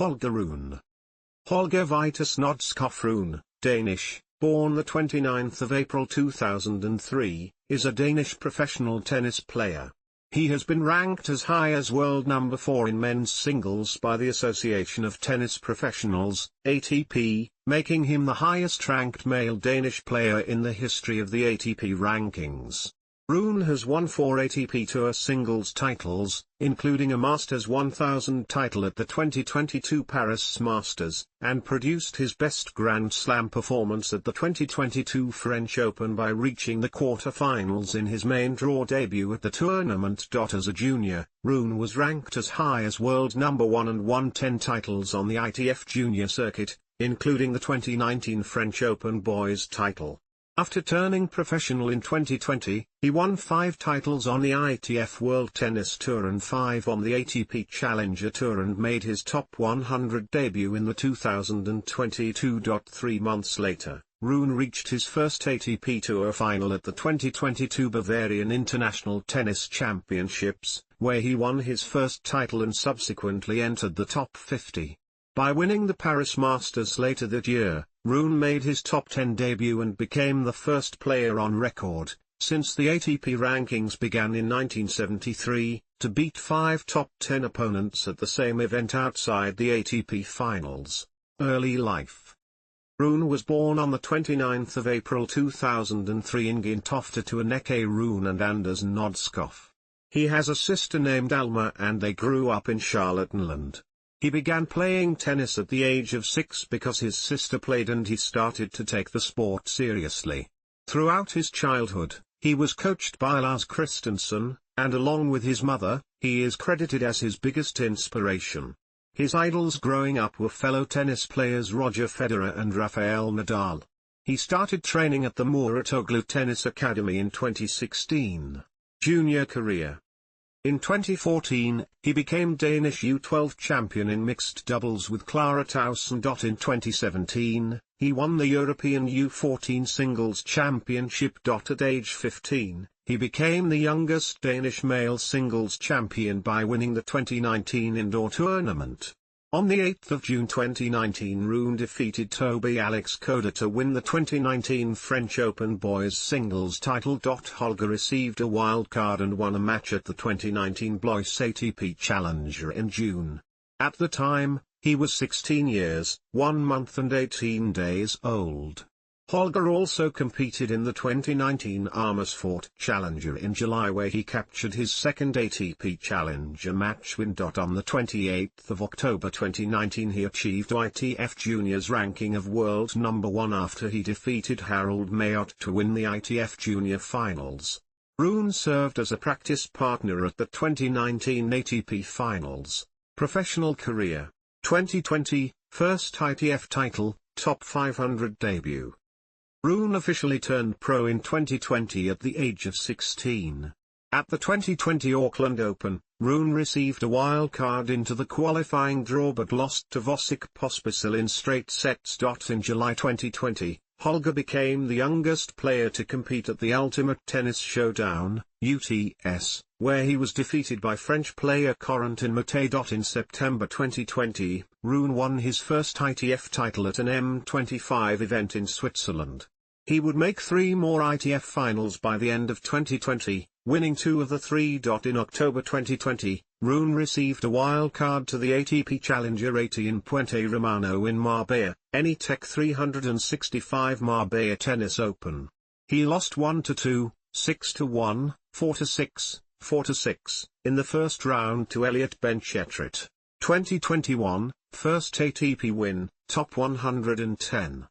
Holger Rune. Holger Vitus Nodskov Rune, Danish, born the 29th of April 2003, is a Danish professional tennis player. He has been ranked as high as world number 4 in men's singles by the Association of Tennis Professionals, ATP, making him the highest-ranked male Danish player in the history of the ATP rankings. Rune has won 4 ATP Tour singles titles, including a Masters 1000 title at the 2022 Paris Masters, and produced his best Grand Slam performance at the 2022 French Open by reaching the quarter-finals in his main draw debut at the tournament. As a junior, Rune was ranked as high as world number 1 and won 10 titles on the ITF junior circuit, including the 2019 French Open boys title. After turning professional in 2020, he won 5 titles on the ITF World Tennis Tour and 5 on the ATP Challenger Tour and made his top 100 debut in the 2022. 3 months later, Rune reached his first ATP Tour final at the 2022 Bavarian International Tennis Championships, where he won his first title and subsequently entered the top 50. By winning the Paris Masters later that year, Rune made his top 10 debut and became the first player on record, since the ATP rankings began in 1973, to beat 5 top 10 opponents at the same event outside the ATP finals. Early life. Rune was born on the 29th of April 2003 in Gentofte to Anneke Rune and Anders Nodskov. He has a sister named Alma and they grew up in Charlottenland. He began playing tennis at the age of 6 because his sister played and he started to take the sport seriously. Throughout his childhood, he was coached by Lars Christensen, and along with his mother, he is credited as his biggest inspiration. His idols growing up were fellow tennis players Roger Federer and Rafael Nadal. He started training at the Muratoglu Tennis Academy in 2016. Junior career. In 2014, he became Danish U12 champion in mixed doubles with Clara Tauson. In 2017, he won the European U14 singles championship. At age 15, he became the youngest Danish male singles champion by winning the 2019 indoor tournament. On the 8th of June 2019, Rune defeated Toby Alex Koda to win the 2019 French Open boys singles title. Holger received a wild card and won a match at the 2019 Blois ATP Challenger in June. At the time, he was 16 years, 1 month and 18 days old. Holger also competed in the 2019 Amersfoort Challenger in July where he captured his second ATP Challenger match win. On the 28th of October 2019 he achieved ITF Juniors ranking of world number 1 after he defeated Harold Mayot to win the ITF Junior Finals. Rune served as a practice partner at the 2019 ATP Finals. Professional career. 2020, first ITF title, top 500 debut. Rune officially turned pro in 2020 at the age of 16. At the 2020 Auckland Open, Rune received a wild card into the qualifying draw but lost to Vosik Pospisil in straight sets. In July 2020, Holger became the youngest player to compete at the Ultimate Tennis Showdown, UTS, where he was defeated by French player Corentin Moutet. In September 2020, Rune won his first ITF title at an M25 event in Switzerland. He would make 3 more ITF finals by the end of 2020, winning 2 of the 3. In October 2020, Rune received a wild card to the ATP Challenger 80 in Puente Romano in Marbella, Enitec 365 Marbella Tennis Open. He lost 1-2, 6-1, 4-6, 4-6, in the first round to Elliot Benchetrit. 2021, first ATP win, top 110.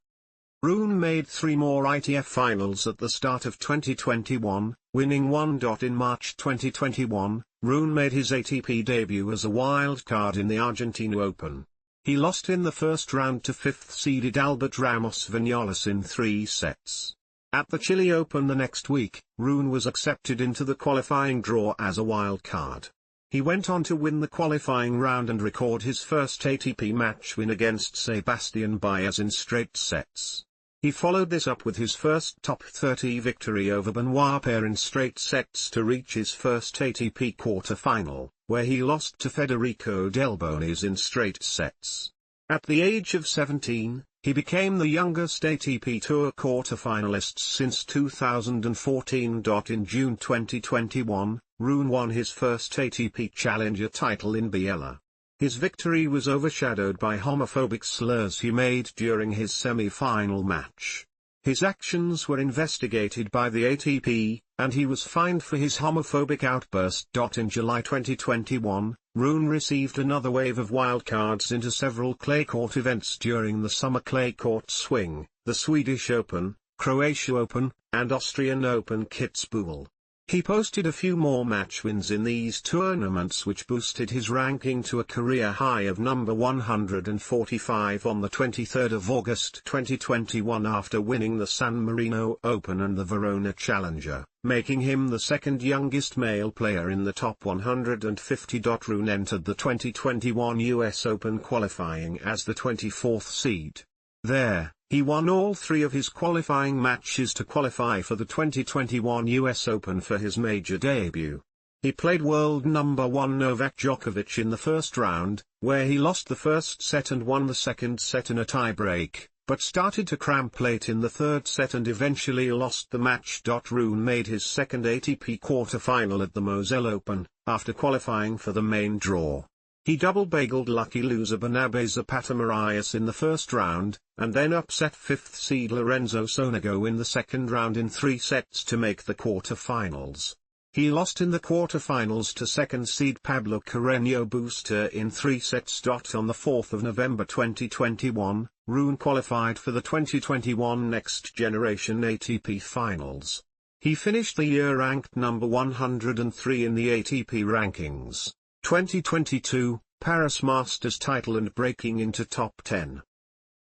Rune made 3 more ITF finals at the start of 2021, winning 1. In March 2021, Rune made his ATP debut as a wild card in the Argentine Open. He lost in the first round to 5th-seeded Albert Ramos Vinolas in 3 sets. At the Chile Open the next week, Rune was accepted into the qualifying draw as a wild card. He went on to win the qualifying round and record his first ATP match win against Sebastian Baez in straight sets. He followed this up with his first top 30 victory over Benoit Paire in straight sets to reach his first ATP quarter-final, where he lost to Federico Delbonis in straight sets. At the age of 17, he became the youngest ATP Tour quarter-finalists since 2014. In June 2021, Rune won his first ATP Challenger title in Biella. His victory was overshadowed by homophobic slurs he made during his semi-final match. His actions were investigated by the ATP, and he was fined for his homophobic outburst. In July 2021, Rune received another wave of wildcards into several clay court events during the summer clay court swing, the Swedish Open, Croatia Open, and Austrian Open Kitzbühel. He posted a few more match wins in these tournaments, which boosted his ranking to a career high of number 145 on the 23rd of August 2021 after winning the San Marino Open and the Verona Challenger, making him the second youngest male player in the top 150. Rune entered the 2021 US Open qualifying as the 24th seed. There, he won all three of his qualifying matches to qualify for the 2021 US Open for his major debut. He played world number 1 Novak Djokovic in the first round, where he lost the first set and won the second set in a tie-break, but started to cramp late in the third set and eventually lost the match. Rune made his second ATP quarter-final at the Moselle Open, after qualifying for the main draw. He double-bageled lucky loser Bernabe Zapata Marias in the first round, and then upset 5th seed Lorenzo Sonego in the second round in 3 sets to make the quarter-finals. He lost in the quarter-finals to second seed Pablo Carreño Busta in 3 sets. On the 4th of November 2021, Rune qualified for the 2021 Next Generation ATP Finals. He finished the year ranked number 103 in the ATP rankings. 2022, Paris Masters title and breaking into top 10.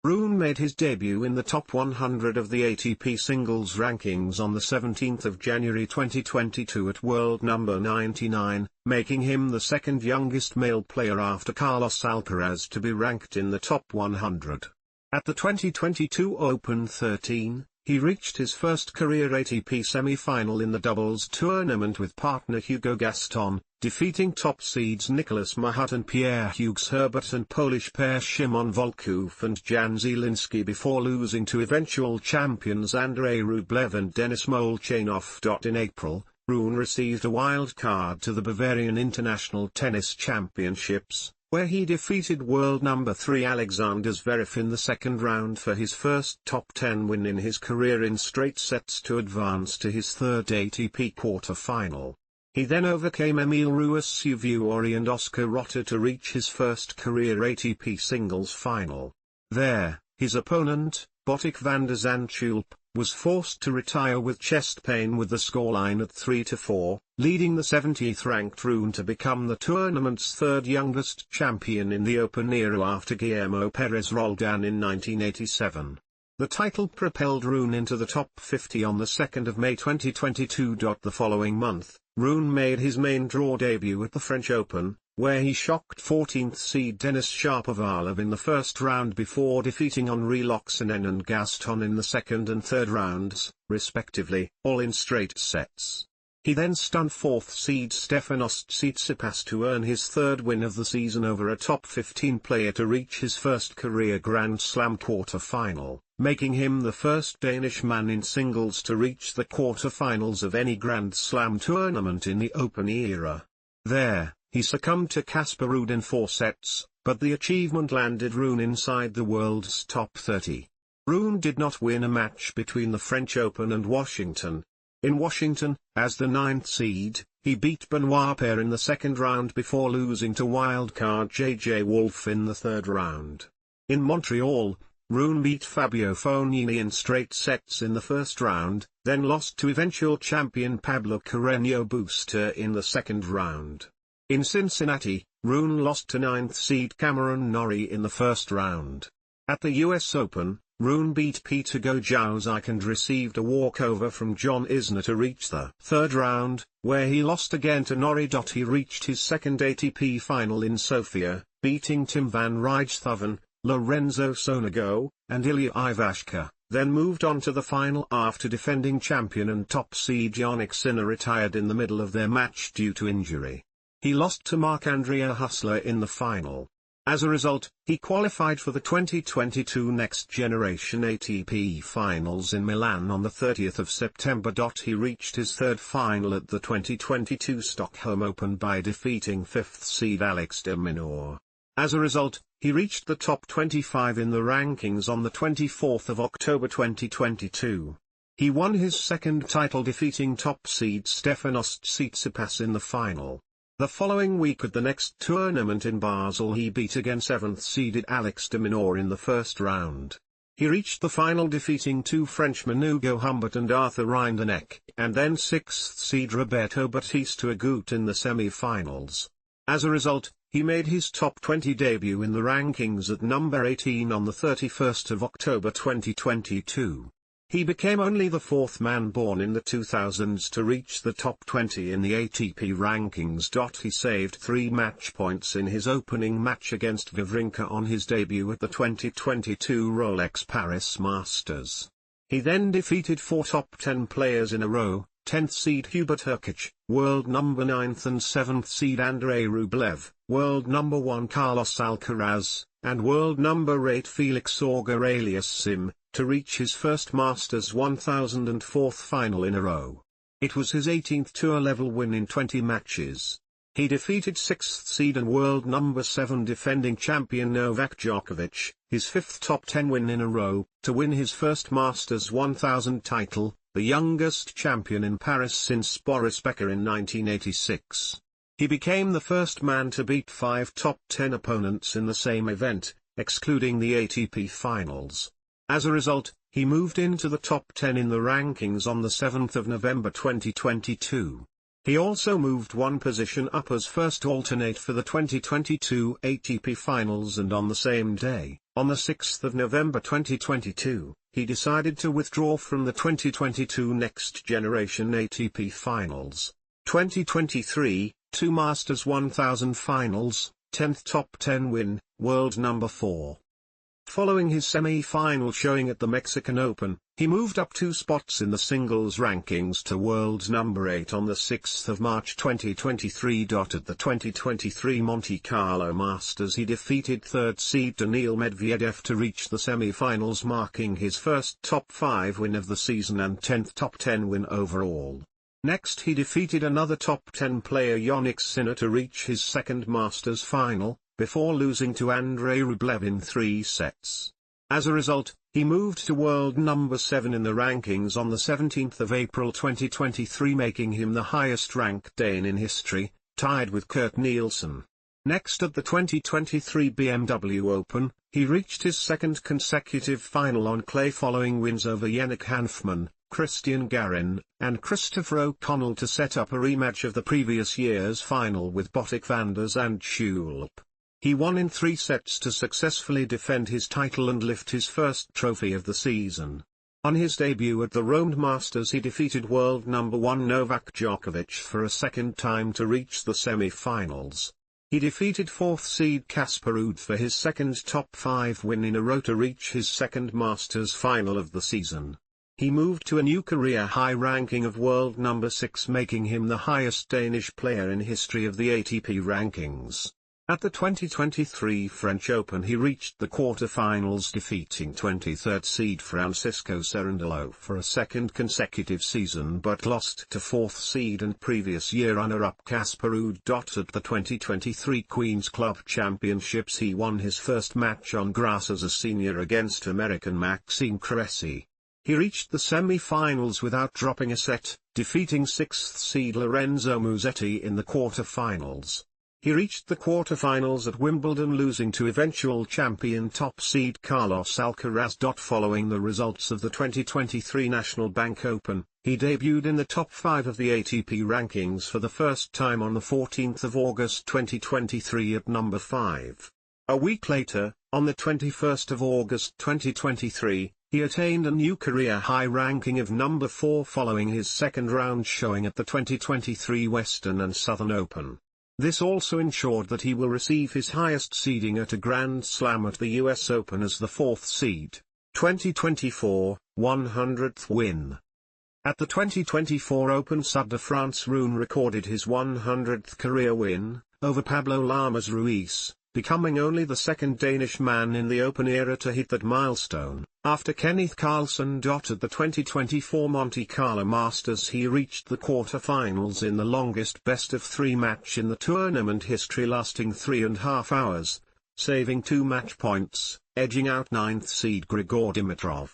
Rune made his debut in the top 100 of the ATP singles rankings on the 17th of January 2022 at world number 99, making him the second youngest male player after Carlos Alcaraz to be ranked in the top 100. At the 2022 Open 13, he reached his first career ATP semi-final in the doubles tournament with partner Hugo Gaston, defeating top seeds Nicolas Mahut and Pierre-Hugues Herbert and Polish pair Szymon Volkov and Jan Zielinski before losing to eventual champions Andrei Rublev and Denis Molchanov. In April, Rune received a wild card to the Bavarian International Tennis Championships, where he defeated world number 3 Alexander Zverev in the second round for his first top 10 win in his career in straight sets to advance to his third ATP quarter-final. He then overcame Emil Ruusuvuori and Oscar Rotter to reach his first career ATP singles final. There, his opponent, Botic van der Zandschulp, was forced to retire with chest pain with the scoreline at 3-4, leading the 70th-ranked Rune to become the tournament's third youngest champion in the Open era after Guillermo Perez Roldan in 1987. The title propelled Rune into the top 50 on the 2nd of May 2022. The following month, Rune made his main draw debut at the French Open, where he shocked 14th seed Denis Shapovalov in the first round before defeating Henri Laxonen and Gaston in the second and third rounds, respectively, all in straight sets. He then stunned 4th seed Stefanos Tsitsipas to earn his third win of the season over a top 15 player to reach his first career Grand Slam quarter-final, making him the first Danish man in singles to reach the quarter-finals of any Grand Slam tournament in the Open era. There, he succumbed to Casper Ruud in 4 sets, but the achievement landed Rune inside the world's top 30. Rune did not win a match between the French Open and Washington. In Washington, as the 9th seed, he beat Benoit Paire in the second round before losing to wildcard J.J. Wolf in the third round. In Montreal, Rune beat Fabio Fognini in straight sets in the first round, then lost to eventual champion Pablo Carreño Busta in the second round. In Cincinnati, Rune lost to 9th seed Cameron Norrie in the first round. At the US Open, Rune beat Peter Gojowczyk and received a walkover from John Isner to reach the third round, where he lost again to Norrie. He reached his second ATP final in Sofia, beating Tim van Rijthoven, Lorenzo Sonego, and Ilya Ivashka, then moved on to the final after defending champion and top seed Jannik Sinner retired in the middle of their match due to injury. He lost to Marc-André Hussler in the final. As a result, he qualified for the 2022 Next Generation ATP Finals in Milan on the 30th of September. He reached his third final at the 2022 Stockholm Open by defeating 5th seed Alex de Minaur. As a result, he reached the top 25 in the rankings on the 24th of October 2022. He won his second title defeating top seed Stefanos Tsitsipas in the final. The following week at the next tournament in Basel he beat again 7th-seeded Alex de Minaur in the first round. He reached the final defeating two Frenchmen Hugo Humbert and Arthur Rinderknecht, and then 6th-seed Roberto Bautista Agut in the semi-finals. As a result, he made his top 20 debut in the rankings at number 18 on the 31st of October 2022. He became only the fourth man born in the 2000s to reach the top 20 in the ATP rankings. He saved 3 match points in his opening match against Wawrinka on his debut at the 2022 Rolex Paris Masters. He then defeated 4 top 10 players in a row, 10th seed Hubert Hurkacz, world number 9th and 7th seed Andrei Rublev, world number 1 Carlos Alcaraz, and world number 8 Felix Auger-Aliassime, to reach his first Masters 1004th final in a row. It was his 18th tour-level win in 20 matches. He defeated 6th seed and world number 7 defending champion Novak Djokovic, his 5th top 10 win in a row, to win his first Masters 1000 title, the youngest champion in Paris since Boris Becker in 1986. He became the first man to beat 5 top 10 opponents in the same event, excluding the ATP finals. As a result, he moved into the top 10 in the rankings on the 7th of November 2022. He also moved one position up as first alternate for the 2022 ATP Finals, and on the same day, on the 6th of November 2022, he decided to withdraw from the 2022 Next Generation ATP Finals. 2023, 2 Masters 1000 Finals, 10th top 10 win, world number 4. Following his semi-final showing at the Mexican Open, he moved up 2 spots in the singles rankings to world number 8 on the 6th of March 2023. At the 2023 Monte Carlo Masters he defeated 3rd seed Daniil Medvedev to reach the semi-finals, marking his first top 5 win of the season and 10th top 10 win overall. Next he defeated another top 10 player Jannik Sinner to reach his second Masters final, before losing to Andrei Rublev in 3 sets. As a result, he moved to world number 7 in the rankings on the 17th of April 2023, making him the highest-ranked Dane in history, tied with Kurt Nielsen. Next at the 2023 BMW Open, he reached his second consecutive final on clay following wins over Yannick Hanfmann, Christian Garin, and Christopher O'Connell to set up a rematch of the previous year's final with Botic van der Zand Schulp. He won in 3 sets to successfully defend his title and lift his first trophy of the season. On his debut at the Rome Masters he defeated world number 1 Novak Djokovic for a second time to reach the semi-finals. He defeated 4th seed Casper Ruud for his second top 5 win in a row to reach his second Masters final of the season. He moved to a new career high ranking of world number 6, making him the highest Danish player in history of the ATP rankings. At the 2023 French Open he reached the quarter-finals, defeating 23rd seed Francisco Cerundolo for a second consecutive season, but lost to 4th seed and previous year runner-up Casper Ruud. At the 2023 Queen's Club Championships he won his first match on grass as a senior against American Maxime Cressy. He reached the semi-finals without dropping a set, defeating 6th seed Lorenzo Musetti in the quarter-finals. He reached the quarter-finals at Wimbledon, losing to eventual champion top seed Carlos Alcaraz. Following the results of the 2023 National Bank Open, he debuted in the top 5 of the ATP rankings for the first time on the 14th of August 2023 at number 5. A week later, on the 21st of August 2023, he attained a new career-high ranking of number 4 following his second-round showing at the 2023 Western and Southern Open. This also ensured that he will receive his highest seeding at a Grand Slam at the US Open as the 4th seed. 2024, 100th win. At the 2024 Open Stade de France, Rune recorded his 100th career win, over Pablo Lamas Ruiz, becoming only the second Danish man in the Open era to hit that milestone. After Kenneth Carlsen. At the 2024 Monte Carlo Masters, he reached the quarter-finals in the longest best-of-3 match in the tournament history, lasting 3.5 hours, saving 2 match points, edging out 9th seed Grigor Dimitrov.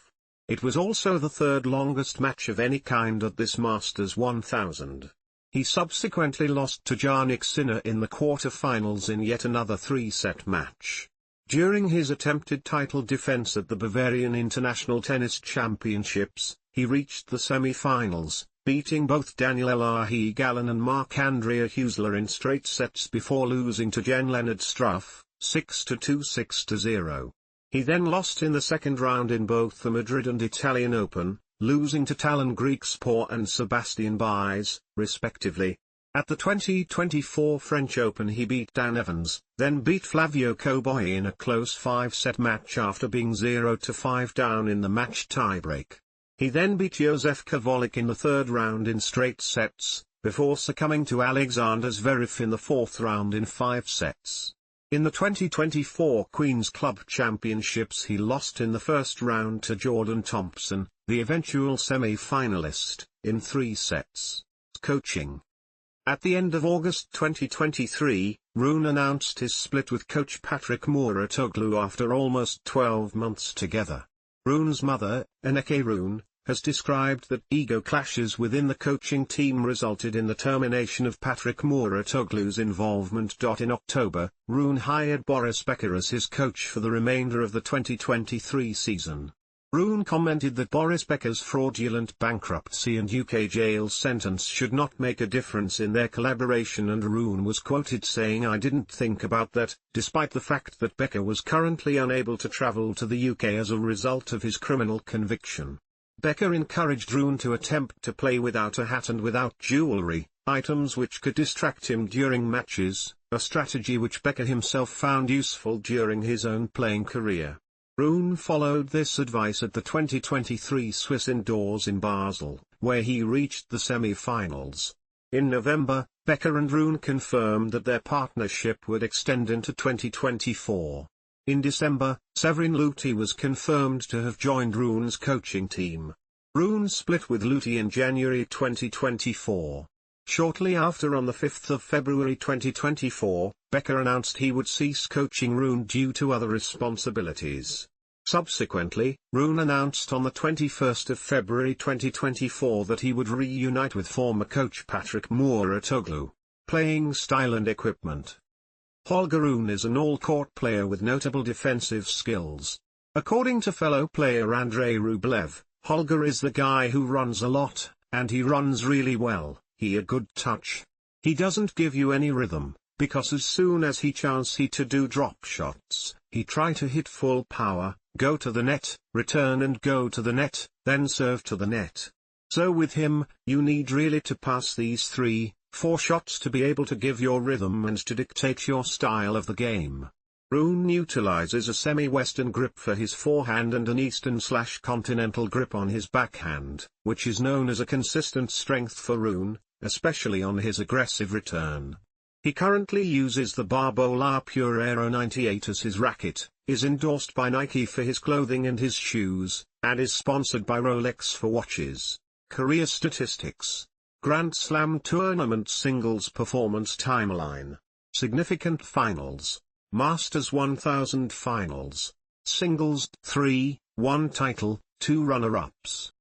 It was also the third longest match of any kind at this Masters 1000. He subsequently lost to Jannik Sinner in the quarter-finals in yet another 3-set match. During his attempted title defense at the Bavarian International Tennis Championships, he reached the semi-finals, beating both Daniel Elahi Gallen and Marc-Andrea Huesler in straight sets before losing to Jan-Lennard Struff, 6-2 6-0. He then lost in the second round in both the Madrid and Italian Open, losing to Talon Griekspoor and Sebastian Baez, respectively. At the 2024 French Open he beat Dan Evans, then beat Flavio Cobolli in a close 5-set match after being 0-5 down in the match tiebreak. He then beat Josef Kavolik in the third round in straight sets, before succumbing to Alexander Zverev in the fourth round in 5 sets. In the 2024 Queen's Club Championships he lost in the first round to Jordan Thompson, the eventual semi-finalist, in 3 sets. Coaching. At the end of August 2023, Rune announced his split with coach Patrick Mouratoglou after almost 12 months together. Rune's mother, Anneke Rune, has described that ego clashes within the coaching team resulted in the termination of Patrick Mouratoglou's involvement. In October, Rune hired Boris Becker as his coach for the remainder of the 2023 season. Rune commented that Boris Becker's fraudulent bankruptcy and UK jail sentence should not make a difference in their collaboration, and Rune was quoted saying, "I didn't think about that," despite the fact that Becker was currently unable to travel to the UK as a result of his criminal conviction. Becker encouraged Rune to attempt to play without a hat and without jewelry, items which could distract him during matches, a strategy which Becker himself found useful during his own playing career. Rune followed this advice at the 2023 Swiss Indoors in Basel, where he reached the semi-finals. In November, Becker and Rune confirmed that their partnership would extend into 2024. In December, Severin Luthi was confirmed to have joined Rune's coaching team. Rune split with Luthi in January 2024. Shortly after, on the 5th of February 2024, Becker announced he would cease coaching Rune due to other responsibilities. Subsequently, Rune announced on the 21st of February 2024 that he would reunite with former coach Patrick Mouratoglou. Playing style and equipment. Holger Rune is an all-court player with notable defensive skills. According to fellow player Andrei Rublev, Holger is the guy who runs a lot, and he runs really well. He a good touch. He doesn't give you any rhythm, because as soon as he chance he to do drop shots, he try to hit full power, go to the net, return and go to the net, then serve to the net. So with him, you need really to pass these 3-4 shots to be able to give your rhythm and to dictate your style of the game. Rune utilizes a semi-western grip for his forehand and an eastern/continental grip on his backhand, which is known as a consistent strength for Rune, especially on his aggressive return. He currently uses the Barbola Pure Aero 98 as his racket, is endorsed by Nike for his clothing and his shoes, and is sponsored by Rolex for watches. Career statistics. Grand Slam Tournament Singles Performance Timeline. Significant Finals. Masters 1000 Finals. Singles 3, 1 title, 2 runner-ups.